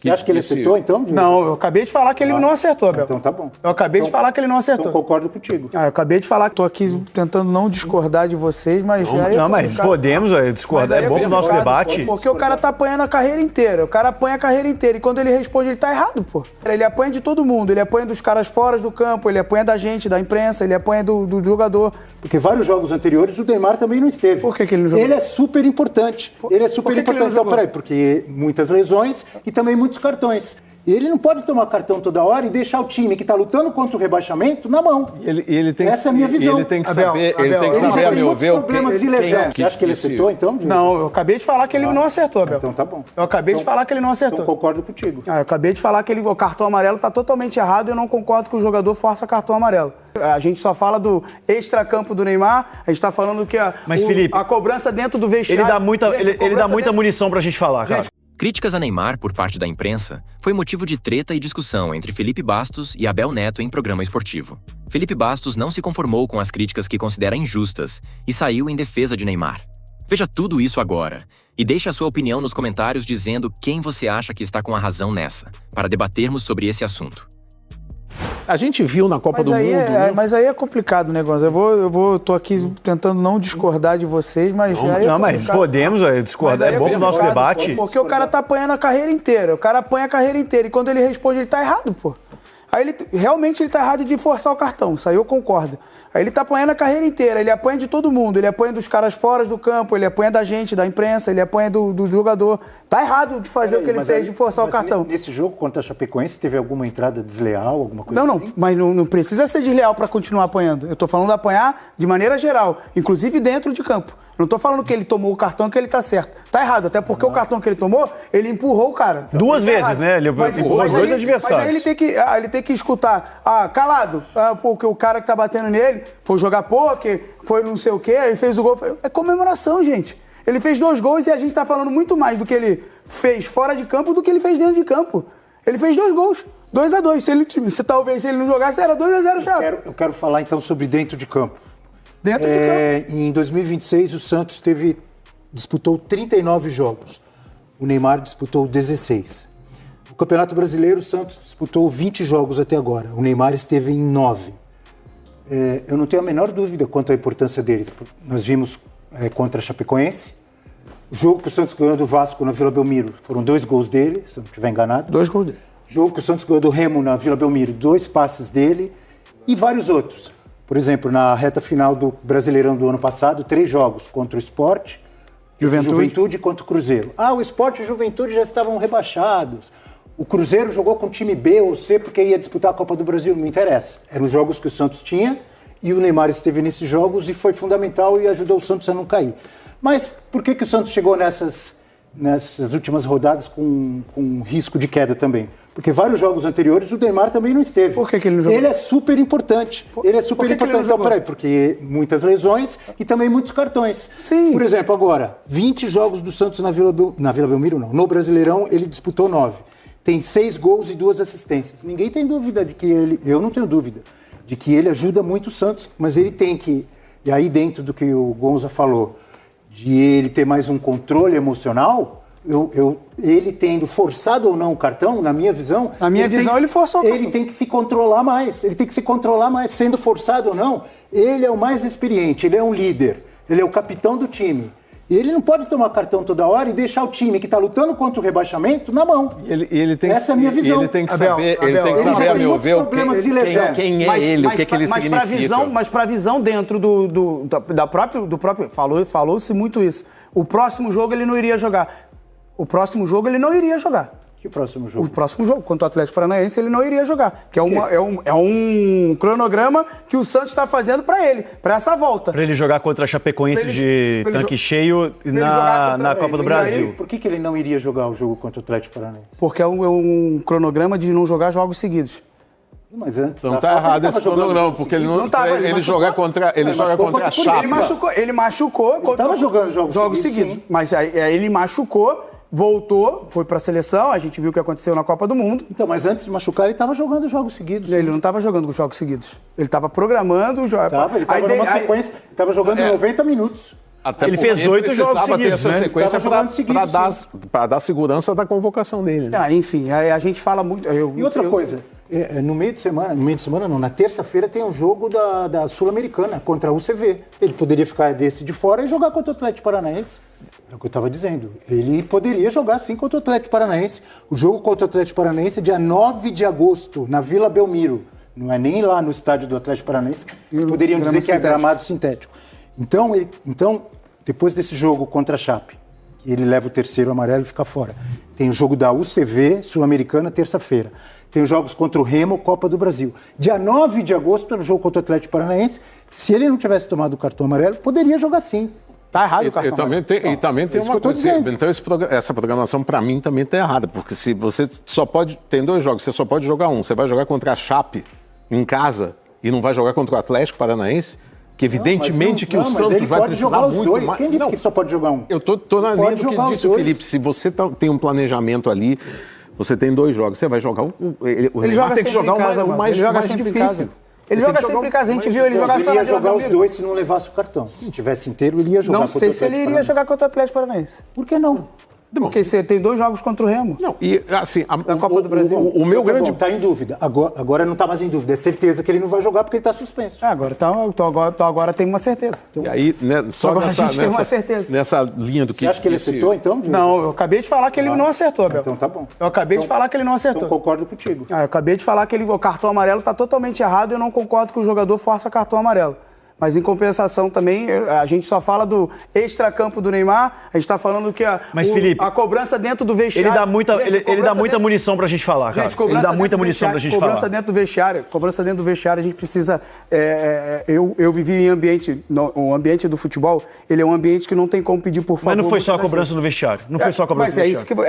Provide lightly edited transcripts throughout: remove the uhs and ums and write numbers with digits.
Você acha que ele acertou, então? Não, eu acabei de falar que ele não acertou, Abel. Então tá bom. Eu acabei de falar que ele não acertou. Então concordo contigo. Eu acabei de falar que tô aqui tentando não discordar de vocês, mas... mas podemos discordar, é bom pro nosso debate. Porque o cara tá apanhando a carreira inteira, o cara apanha a carreira inteira, e quando ele responde, ele tá errado, pô. Ele apanha de todo mundo, ele apanha dos caras fora do campo, ele apanha da gente, da imprensa, ele apanha do jogador. Porque vários jogos anteriores o Neymar também não esteve. Por que ele não jogou? Ele é super importante. Ele é super importante. Então, peraí, porque muitas lesões e também muitos cartões. E ele não pode tomar cartão toda hora e deixar o time que está lutando contra o rebaixamento na mão. Essa é a minha visão. Ele tem que saber, a meu ver, problemas de lesão. Você acha que ele acertou, então? Não, eu acabei de falar que ele não acertou, Abel. Então tá bom. Eu acabei de falar que ele não acertou. Então concordo contigo. Eu acabei de falar que o cartão amarelo está totalmente errado e eu não concordo que o jogador força cartão amarelo. A gente só fala do extracampo do Neymar, a gente está falando que Felipe, a cobrança dentro do vestiário... Ele dá muita munição pra gente falar, cara. Críticas a Neymar por parte da imprensa foi motivo de treta e discussão entre Felipe Bastos e Abel Neto em programa esportivo. Felipe Bastos não se conformou com as críticas que considera injustas e saiu em defesa de Neymar. Veja tudo isso agora e deixe a sua opinião nos comentários dizendo quem você acha que está com a razão nessa, para debatermos sobre esse assunto. A gente viu na Copa do Mundo... né? Mas aí é complicado o negócio. Tô aqui tentando não discordar de vocês, mas... Mas podemos discordar, é bom pro nosso debate. Porque o cara tá apanhando a carreira inteira, e quando ele responde, ele tá errado, pô. Aí realmente ele tá errado de forçar o cartão, isso aí eu concordo. Aí ele tá apanhando a carreira inteira, ele apanha de todo mundo, ele apanha dos caras fora do campo, ele apanha da gente, da imprensa, ele apanha do jogador. Tá errado de fazer o que ele fez, de forçar o cartão. Nesse jogo contra a Chapecoense, teve alguma entrada desleal, alguma coisa assim? Não, mas não precisa ser desleal para continuar apanhando. Eu tô falando de apanhar de maneira geral, inclusive dentro de campo. Não tô falando que ele tomou o cartão e que ele tá certo. Tá errado, até porque o cartão que ele tomou, ele empurrou o cara. Duas vezes, né? Ele empurrou os dois adversários. Mas aí ele tem que escutar, calado, porque o cara que tá batendo nele foi jogar pôquer, foi não sei o quê, aí fez o gol. É comemoração, gente. Ele fez 2 gols e a gente tá falando muito mais do que ele fez fora de campo do que ele fez dentro de campo. Ele fez 2 gols. 2-2. Se ele não jogasse, era 2-0 já. Eu quero falar então sobre dentro de campo. Dentro de campo. Em 2026, o Santos disputou 39 jogos. O Neymar disputou 16. No Campeonato Brasileiro, o Santos disputou 20 jogos até agora. O Neymar esteve em 9. Eu não tenho a menor dúvida quanto à importância dele. Nós vimos contra a Chapecoense. O jogo que o Santos ganhou do Vasco na Vila Belmiro, foram 2 gols dele, se eu não estiver enganado. 2 gols dele. O jogo que o Santos ganhou do Remo na Vila Belmiro, 2 passes dele e vários outros. Por exemplo, na reta final do Brasileirão do ano passado, 3 jogos contra o Sport, Juventude e contra o Cruzeiro. O Sport e o Juventude já estavam rebaixados. O Cruzeiro jogou com time B ou C porque ia disputar a Copa do Brasil, não interessa. Eram os jogos que o Santos tinha e o Neymar esteve nesses jogos e foi fundamental e ajudou o Santos a não cair. Mas por que o Santos chegou nessas últimas rodadas com risco de queda também? Porque vários jogos anteriores o Neymar também não esteve. Por que ele não jogou? Ele é super importante. Então, peraí, porque muitas lesões e também muitos cartões. Sim. Por exemplo, agora, 20 jogos do Santos na Vila Belmiro, não. No Brasileirão, ele disputou 9. Tem 6 gols e 2 assistências. Ninguém tem dúvida de que eu não tenho dúvida, de que ele ajuda muito o Santos, mas ele tem que, e aí dentro do que o Gonza falou, de ele ter mais um controle emocional, ele tendo forçado ou não o cartão, na minha visão... ele forçou o cartão. Ele tem que se controlar mais, sendo forçado ou não, ele é o mais experiente, ele é um líder, ele é o capitão do time. E ele não pode tomar cartão toda hora e deixar o time que está lutando contra o rebaixamento na mão. Essa é a minha visão. Ele tem que saber, a meu ver, quem é ele, o que ele significa. Mas para a visão dentro do próprio... Falou-se muito isso. O próximo jogo ele não iria jogar. Que próximo jogo? O próximo jogo, contra o Atlético Paranaense, ele não iria jogar. Que é um cronograma que o Santos está fazendo para ele, para essa volta. Para ele jogar contra a Chapecoense de tanque cheio na Copa do Brasil. Aí, por que ele não iria jogar o jogo contra o Atlético Paranaense? Porque é um cronograma de não jogar jogos seguidos. Mas antes... Não está errado esse cronograma, porque ele joga contra a Chape. Ele machucou. Ele estava jogando jogos seguidos. Sim. Mas aí ele machucou... Voltou, foi pra seleção, a gente viu o que aconteceu na Copa do Mundo. Então, mas antes de machucar, ele estava jogando jogos seguidos. Ele não estava jogando jogos seguidos. Ele estava programando os jogos. Ele estava numa sequência, estava jogando 90 minutos. Até ele fez 8 jogos seguidos, essa sequência para dar segurança da convocação dele. Né? Enfim, a gente fala muito... E outra coisa, no meio de semana não, na terça-feira tem um jogo da Sul-Americana contra a UCV. Ele poderia ficar desse de fora e jogar contra o Atlético Paranaense. É o que eu estava dizendo. Ele poderia jogar sim contra o Atlético Paranaense. O jogo contra o Atlético Paranaense é dia 9 de agosto, na Vila Belmiro. Não é nem lá no estádio do Atlético Paranaense, que poderiam dizer que é gramado sintético. Então, depois desse jogo contra a Chape, que ele leva o terceiro amarelo e fica fora. Tem o jogo da UCV, Sul-Americana, terça-feira. Tem os jogos contra o Remo, Copa do Brasil. Dia 9 de agosto, no jogo contra o Atlético Paranaense, se ele não tivesse tomado o cartão amarelo, poderia jogar sim. Tá errado o cartão amarelo. E também tem uma coisa. Então, essa programação, para mim, também tá errada. Porque se você só pode... Tem 2 jogos, você só pode jogar um. Você vai jogar contra a Chape, em casa, e não vai jogar contra o Atlético Paranaense... Que evidentemente que o Santos vai precisar muito mais. Quem disse que só pode jogar um? Eu tô na linha do que disse o Felipe. Se você tem um planejamento ali, você tem 2 jogos, você vai jogar o Neymar tem que jogar o mais difícil. Ele joga sempre em casa, a gente viu ele jogar só na Vila Belmiro. Ele ia jogar os 2 se não levasse o cartão. Se tivesse inteiro, ele ia jogar contra o Atlético Paranaense. Não sei se ele iria jogar contra o Atlético Paranaense. Por que não? Porque você tem 2 jogos contra o Remo. Não, e assim, na Copa do Brasil. O meu grande... Tá em dúvida. Agora não tá mais em dúvida. É certeza que ele não vai jogar porque ele tá suspenso. Agora tem uma certeza. E aí, né, só agora a gente tem uma certeza. Nessa linha do que... Você acha que ele acertou, então? Não, eu acabei de falar que ele não acertou, Abel. Então tá bom. Eu acabei de falar que ele não acertou. Então concordo contigo. Eu acabei de falar que o cartão amarelo tá totalmente errado e eu não concordo que o jogador força cartão amarelo. Mas, em compensação, também, a gente só fala do extracampo do Neymar, a gente está falando que Felipe, a cobrança dentro do vestiário... Ele dá muita munição pra gente falar, cara. Ele dá muita munição pra gente falar. Cobrança dentro do vestiário, a gente precisa... Eu vivi em ambiente... O ambiente do futebol, ele é um ambiente que não tem como pedir por favor... Mas não foi só a cobrança no vestiário. Não foi só a cobrança no vestiário.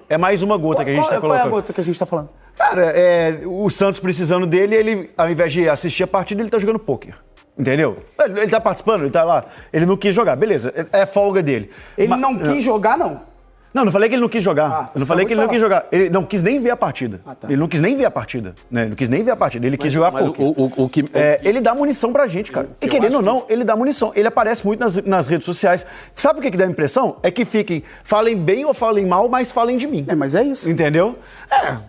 É mais uma gota que a gente está colocando. Qual é a gota que a gente está falando? Cara, o Santos precisando dele, ele, ao invés de assistir a partida, ele tá jogando pôquer. Entendeu? Ele tá participando, ele tá lá. Ele não quis jogar, beleza. É folga dele. Ele não quis jogar, não. Não falei que ele não quis jogar. Eu não falei que ele não quis jogar. Ele não quis nem ver a partida. Ele não quis nem ver a partida. Né? Ele não quis nem ver a partida. Ele quis jogar pouco. Ele dá munição pra gente, cara. E querendo ou não, ele dá munição. Ele aparece muito nas redes sociais. Sabe o que dá a impressão? É que falem bem ou falem mal, mas falem de mim. Mas é isso. Entendeu?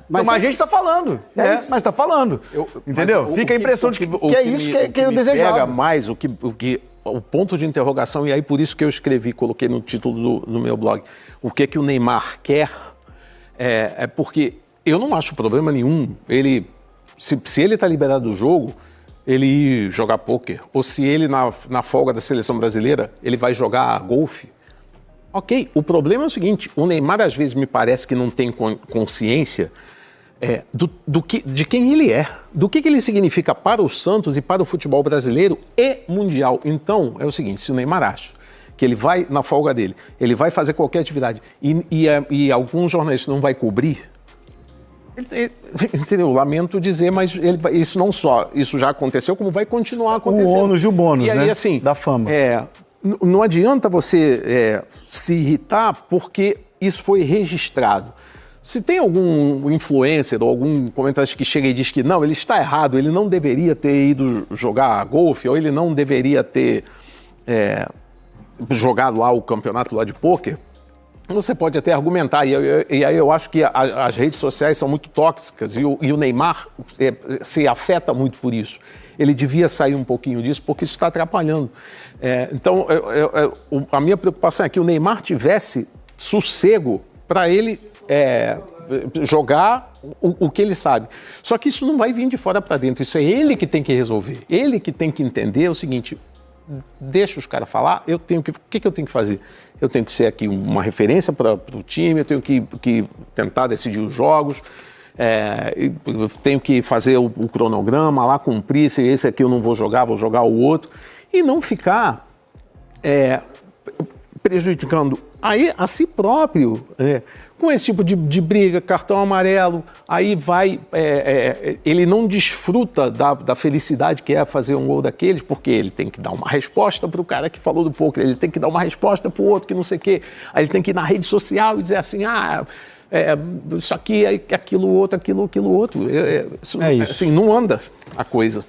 Mas a gente tá falando. Mas tá falando. Entendeu? Fica a impressão de que é isso que eu desejava. Pega mais o ponto de interrogação, e aí por isso que eu coloquei no título do meu blog, o que o Neymar quer, é porque eu não acho problema nenhum se ele está liberado do jogo, ele ir jogar pôquer, ou se ele na folga da seleção brasileira, ele vai jogar golfe. Ok, o problema é o seguinte, o Neymar às vezes me parece que não tem consciência de quem ele é, do que ele significa para o Santos e para o futebol brasileiro e mundial. Então, é o seguinte, se o Neymar acha que ele vai, na folga dele, ele vai fazer qualquer atividade e alguns jornalistas não vai cobrir, entendeu? Lamento dizer, mas isso já aconteceu, como vai continuar acontecendo. O ônus e o bônus, e aí, né? Assim, da fama. Não adianta você se irritar porque isso foi registrado. Se tem algum influencer ou algum comentarista que chega e diz que não, ele está errado, ele não deveria ter ido jogar golfe ou ele não deveria ter jogado lá o campeonato lá de pôquer, você pode até argumentar. E aí eu acho que as redes sociais são muito tóxicas e o Neymar se afeta muito por isso. Ele devia sair um pouquinho disso porque isso está atrapalhando. Então, a minha preocupação é que o Neymar tivesse sossego para ele jogar o que ele sabe. Só que isso não vai vir de fora para dentro, isso é ele que tem que resolver. Ele que tem que entender o seguinte, deixa os caras falar, o que eu tenho que fazer? Eu tenho que ser aqui uma referência para o time, eu tenho que tentar decidir os jogos, eu tenho que fazer o cronograma lá, cumprir, se esse aqui eu não vou jogar o outro, e não ficar prejudicando a si próprio, com esse tipo de briga, cartão amarelo, aí ele não desfruta da felicidade que é fazer um gol daqueles, porque ele tem que dar uma resposta para o cara que falou do pôquer, ele tem que dar uma resposta para o outro que não sei o quê, aí ele tem que ir na rede social e dizer assim, isso aqui, aquilo outro. É isso. Assim, não anda a coisa.